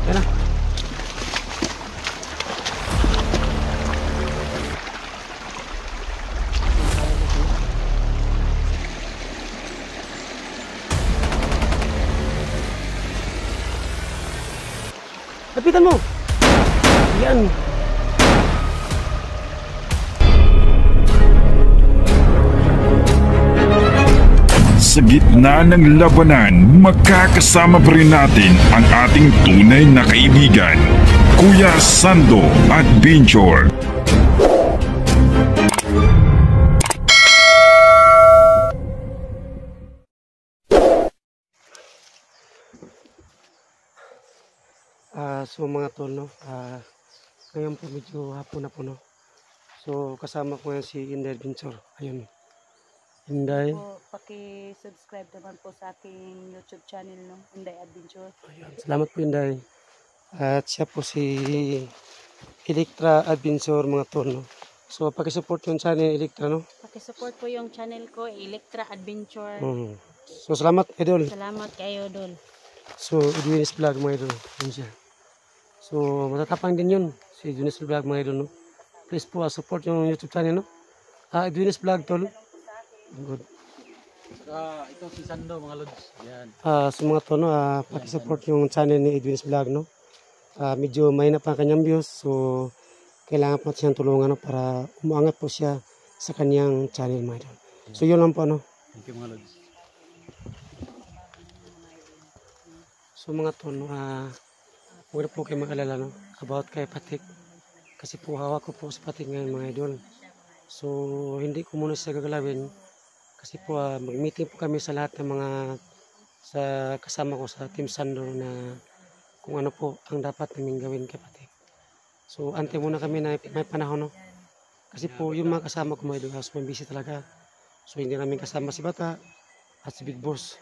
Yan na. Lapitan mo. Yan. Sa gitna ng labanan, makakasama pa rin natin ang ating tunay na kaibigan, Kuya Sando Adventure. So mga tol, no? Ngayon po medyo hapon na po, no? So kasama ko yan si Inday Adventure. Ayun. Inday. Paki-subscribe naman po sa aking YouTube channel, no? Inday Adventure. Ayun. Salamat po, Inday. At siya po si Electra Adventure, mga tol, no? So paki-support yung channel Electra, no? Paki-support po yung channel ko, Electra Adventure. So salamat, idol. Salamat kayo, Idol. So Edwin's Vlog, mga idol. Yun siya. So matatapang din yun, si Edwin's Vlog, mga idol, no? Please po support yung YouTube channel, no? Edwin's Vlog, tol. Good. Ito si Sando, mga lods. Yan. So mga tol, no? Paki-support yung channel ni Edwin's Vlog, no? Medyo mahina pa ang kanyang views, so kailangan po siyang tulungan, no? Para umangat po siya sa kanyang channel, mga idol. So yun lang po, no? Thank you, mga lods. So mga tol, no? Huwag na po kayo mag-alala, no? About kay Patik. Kasi po hawak ko po sa Patik ngayon, mga idol. So hindi ko muna siya gagalawin. Kasi po mag-meeting po kami sa lahat ng mga sa kasama ko sa Team Sando na kung ano po ang dapat namin gawin kay Patik. So antay muna kami na may panahon, no? Kasi po yung mga kasama ko, mga idol, so may busy talaga. So hindi namin kasama si Bata at si Big Boss.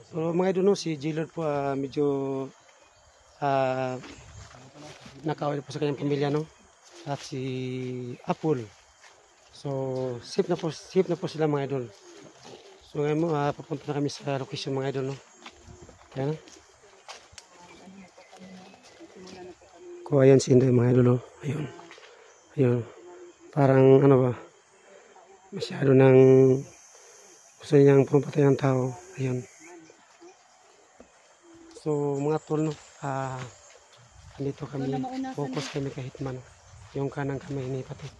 So mga idol, no, si J-Lord po medyo nakawin po sa kanyang pamilya, no? At si Apple. So safe na po sila, mga idol. So ngayon mo papunta na kami sa location, mga idol, no? Yan. Ko ayan si Inday, mga idol, no? Ayun. Ayun. Parang ano ba? Masyado nang gusto niyang pumatay ng tao. Ayun. So mga tol, no? Andito kami, focus kami kahit man, yung kanang kamay ni Patik.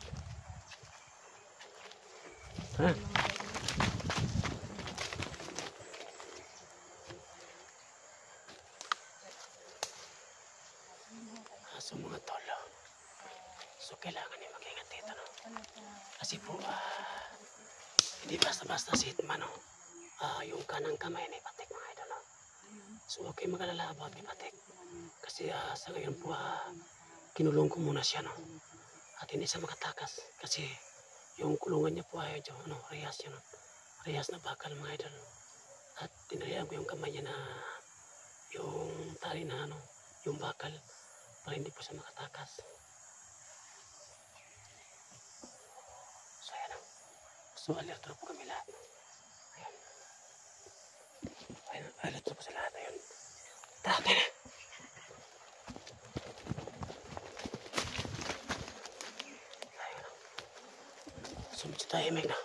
So mga tol, so kailangan niyo mag-ingat dito, no? Kasi po hindi basta-basta si Hitman, no? Yung kanang kamay ni Patik, mga idol, no? So okay, mag-alala about kay Patik. Kasi sa ngayon po kinulong ko muna siya, no? At hindi siya makatakas kasi yung kulungan niya po ay rehas yun, no? Rehas na bakal, mga idol. At tinarihan ko yung kamay niya na yung tali na yung bakal para hindi po siya makatakas. So ayan, no? So alerto po kami lahat. Ayan. Ayan, alerto po sa lahat. Ayan. Tara na. So medyo tahimik na.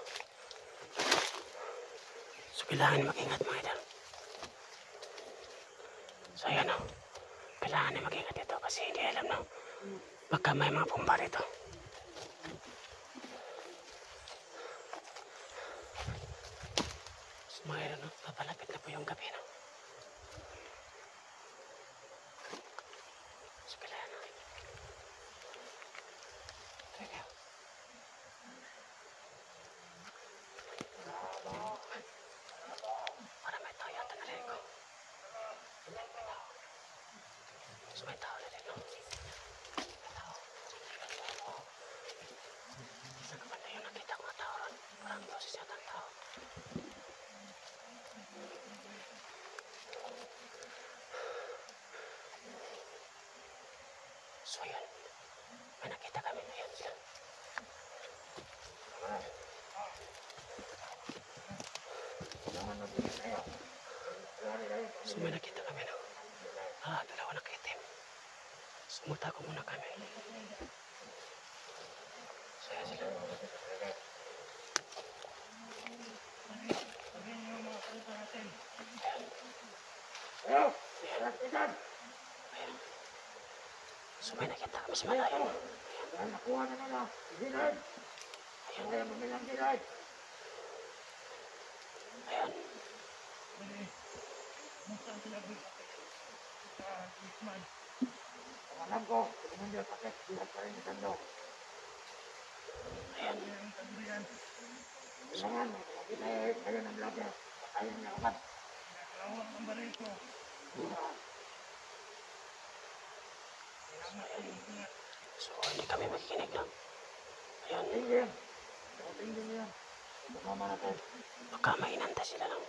So kailangan mag-ingat, mga idol. So ayan, no? Kailangan mag-ingat dito kasi hindi alam, no? Baka may mga pumba rito. So mga idol, no? Papalapit na po yung gabi, no? So kailangan, no? Teka. Para may tao yata na rin ko. So may tao na rin, no? May tao. Sa kapanda yung nakita ko nga tao ron. Parang boses yata ang tao. So yun, may nakita kami na yun sila. So may nakita kami, no? Dalawa na Magtago muna kami. So, yan sila. Ayan. So, may nakita kami sa malayo. Ayan. Ayan. Ayan. So, hindi kami makikinig lang. Ayan. Baka mainanda sila lang.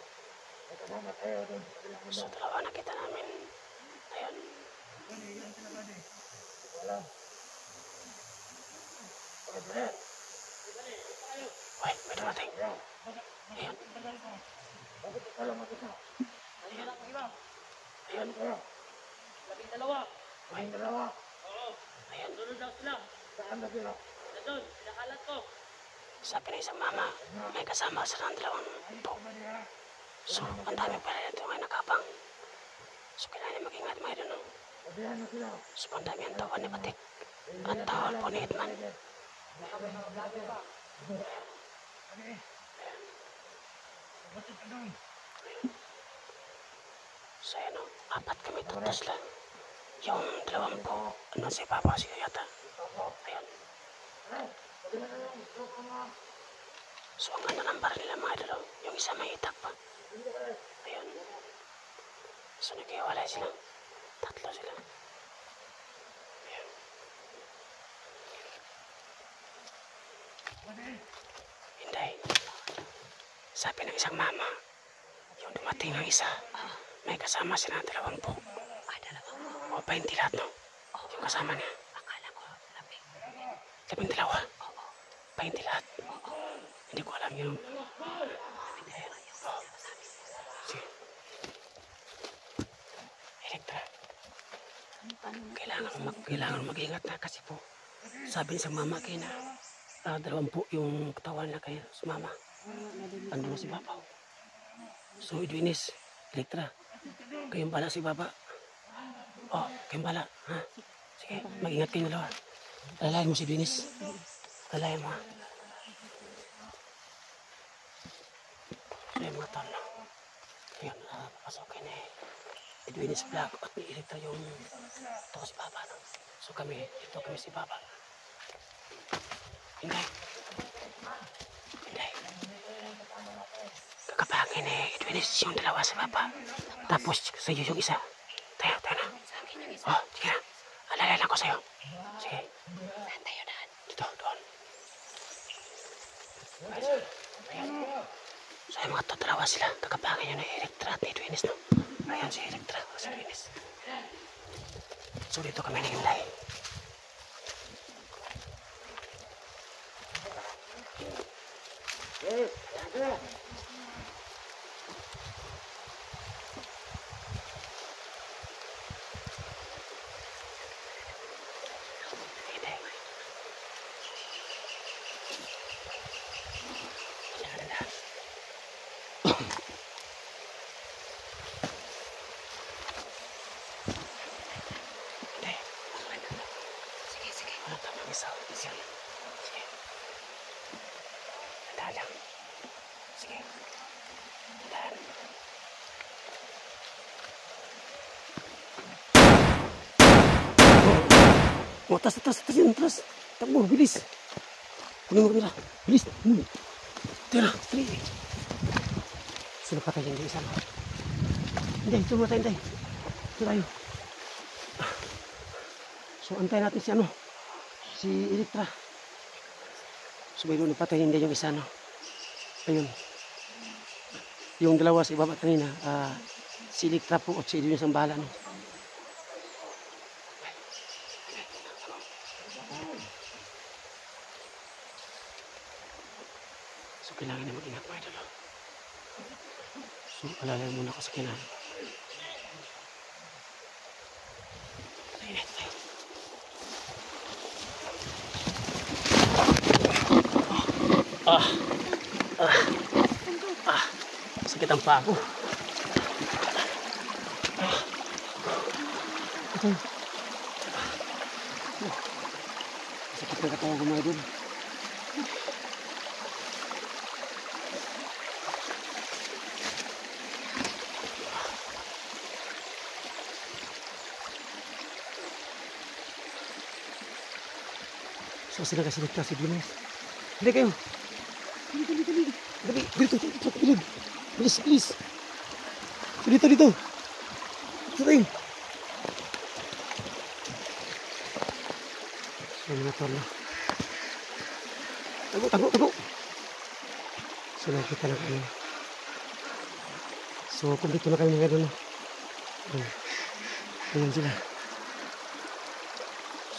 So, dalawa nakita namin. Ayan. Uy, may dumating. Ayan. Ayan. Labing dalawa. Uy. Oo. Ayan. Doon daw sila. Doon, pinakalat ko. Sabi na isang mama, may kasama sila ng dalawang po. So, ang dami pala nito ngayon nakabang. So, kailangan mag-ingat mga idol. So, ang dami ang tawan ni Patik. At tawal po ni Hitman. So, ayan o. 4 kami, 3 sila. Yung dalawang po, ano si Papa si Yata. Ayan. So, ang ganda ng baril nila mga idol. Yung isa may itak pa. Ayan. So, naghiwalay sila. 3 sila. Ayan. Hindi. Sabi ng isang mama, yung dumating ng isa, may kasama sila ng 2 po. Ay, 2 po? O, 20 lahat, no? Yung kasama niya. Akala ko, 12. 12? Oo. 20 lahat? Oo. Hindi ko alam yung... Sige. Elektra. Kailangan mag-ingat na kasi po. Sabi niya sa mama kayo na 2 po yung katawan na kayo sa mama. Ano na si Papa? So, Edwinis, Elektra, kayong bala si Papa. Oh, kayong bala. Ha? Sige, mag-ingat kayo dalawa. Alalayan mo si Edwinis. Alalayan mo ha. So, yung mga tao na. Ayan, papasokin eh. Edwinis Vlog at ni Elektra yung ito si Papa. No? So kami, ito kami si Papa. Hindi. Kakapangin eh, Edwinis yung 2 si Papa. Tapos sa'yo yung isa. Tayo na. Oh, sige na. Alala lang ko sa'yo. Sige. Saan tayo daan? Dito, doon. Ayan. So yung mga 2 sila. Kakapangin yun eh, Elektra at Edwinis, no? Ayan si Elektra, si Edwinis. So dito kami nangimlay. Oh, tas yun, tas. Takbo, bilis. Kunin mo kamera. Bilis. Tira, tiri. Sino patay yung isa? Hindi, ito matay, hindi. Ito tayo. So, antay natin si ano. Si Elektra. So, may doon napatay hindi yung isa, no. Ayun. Yung 2 sa ibaba kanina, si Elektra po at si Edwin ang bahala, no. So, kailangan na mag-ingat mga idol. So, alalay muna ako sa kailangan. Tayo. Sakit ang paa ko. Ito. Sakit ang katawan ko mga idol. So sila kasi nagkasig lumas. Hindi kayo. Dali. Dito. Bilid. Bilis. Dito. Dito tayo. So mga tolo. Tago. So nakita na kami. So kumpleto na kami mga idol. Ayan sila.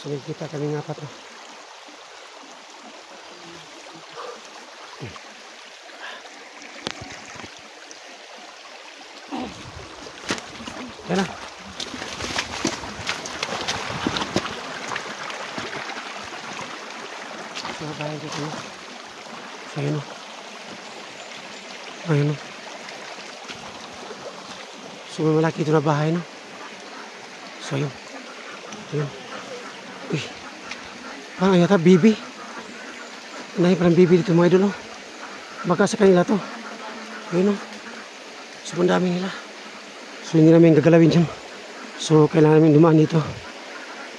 So nakita kami ng apat. Yan na. So bahay dito na. So yun o. Ayun o. So may malaki ito na bahay no. So yun. Uy. Parang yata bibi. Inahin parang bibi dito mga idol o. Baka sa kanila to. Ayun o. So ang dami nila. So hindi namin gagalawin dyan. So kailangan namin dumaan dito.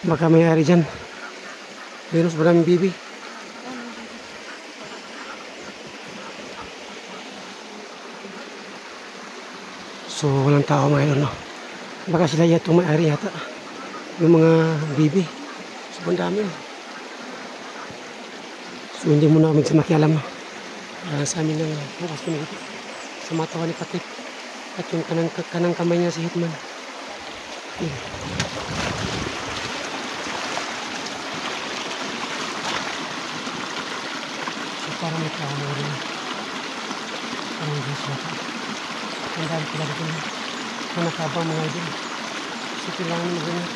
Baka may-ari dyan. Meron sa maraming bibi. So walang tao mga idol no. Baka sila yatong may-ari yata. Yung mga bibi. So ang dami. So hindi muna kami makialam no. Sa amin lang bukas ko na dito. Sa matawan ni Patrick. At yung kanang kamay niya si Hitman. So parang may tao mo rin. Parang may Diyos natin. Ang dami pala dito na. Kung nakabang mga idol. So kailangan mo rin.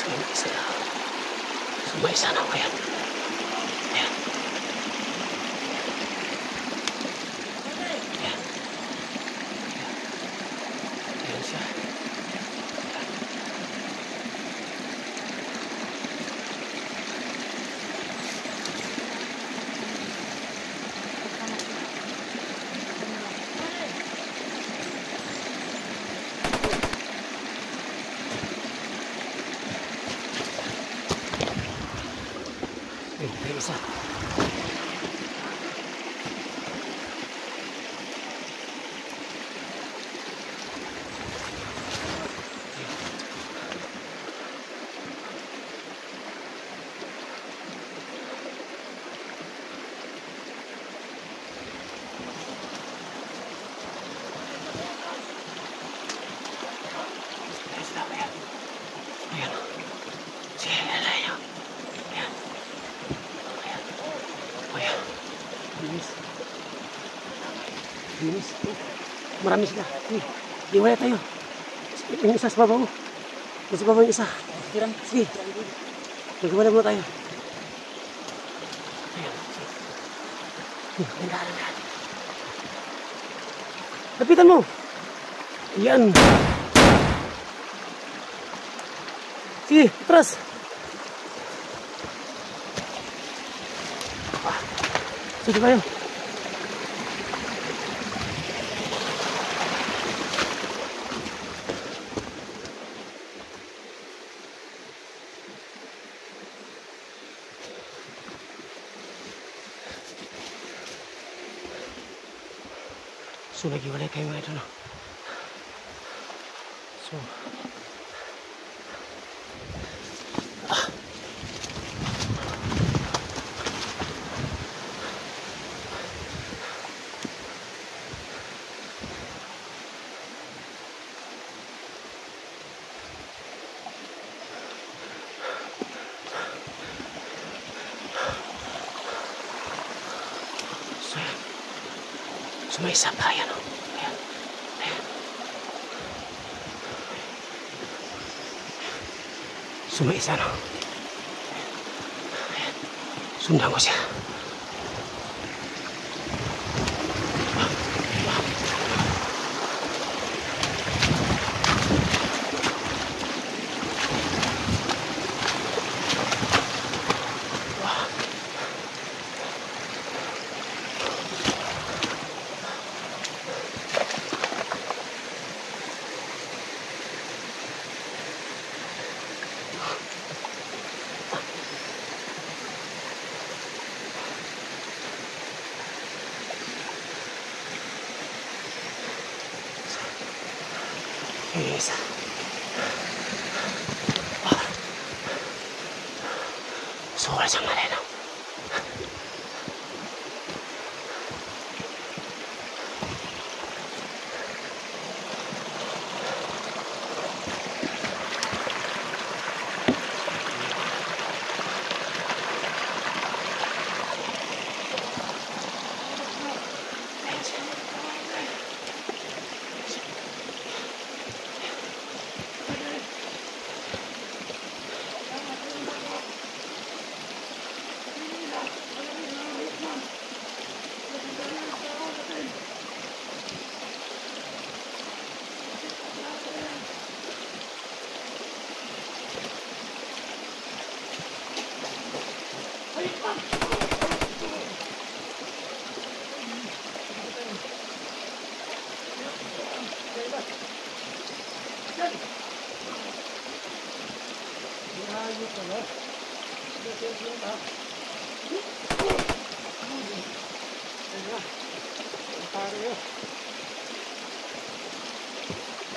So yung isa lang. May sana ko yan. Ayan. Ayan siya. Ayan isa. Ayan. Sige, ayan. Ayan. Ayan. Bilis. Marami sila. Di wala tayo. Yung isa sa baba mo. Sa baba yung isa. Sige. Nagwala muna tayo. Ayan. Dahan. Lapitan mo. Ayan. Sige, atras. Sige kayo. So naghiwalay kayo mga ito no. So So may isa pa, ayan o. Ayan. Sumaisa, no? Ayan. Sundan ko siya. Yes. Sobrang siyang malinaw.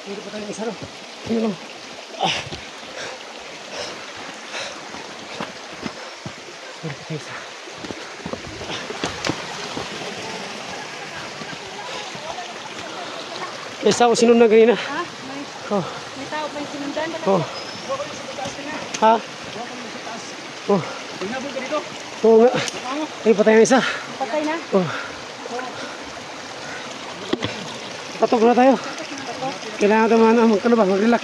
Dito pa tayo isa, no? Ayun, no? Dito pa tayo isa. Kesa ako sinundan kanina. Ha? Oh. May tao pa yung sinundan. Oh. Ha? Oh. Pinabog ka dito. Oo nga. Ay, patay na isa. Patay na. Oh. Patok na tayo. Kailangan tayo mag-relax.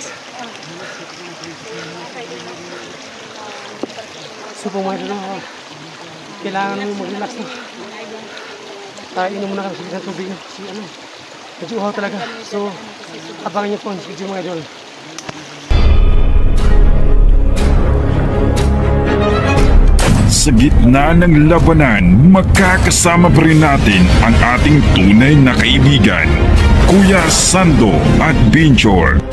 So, pumayro na ako. Kailangan mo mag-relax na. Inom muna kami sa tubig. Medyo uhaw talaga. So, abangan niyo po ang video mga idol. Sa gitna ng labanan, magkakasama pa rin natin ang ating tunay na kaibigan, Kuya Sando at Binchor.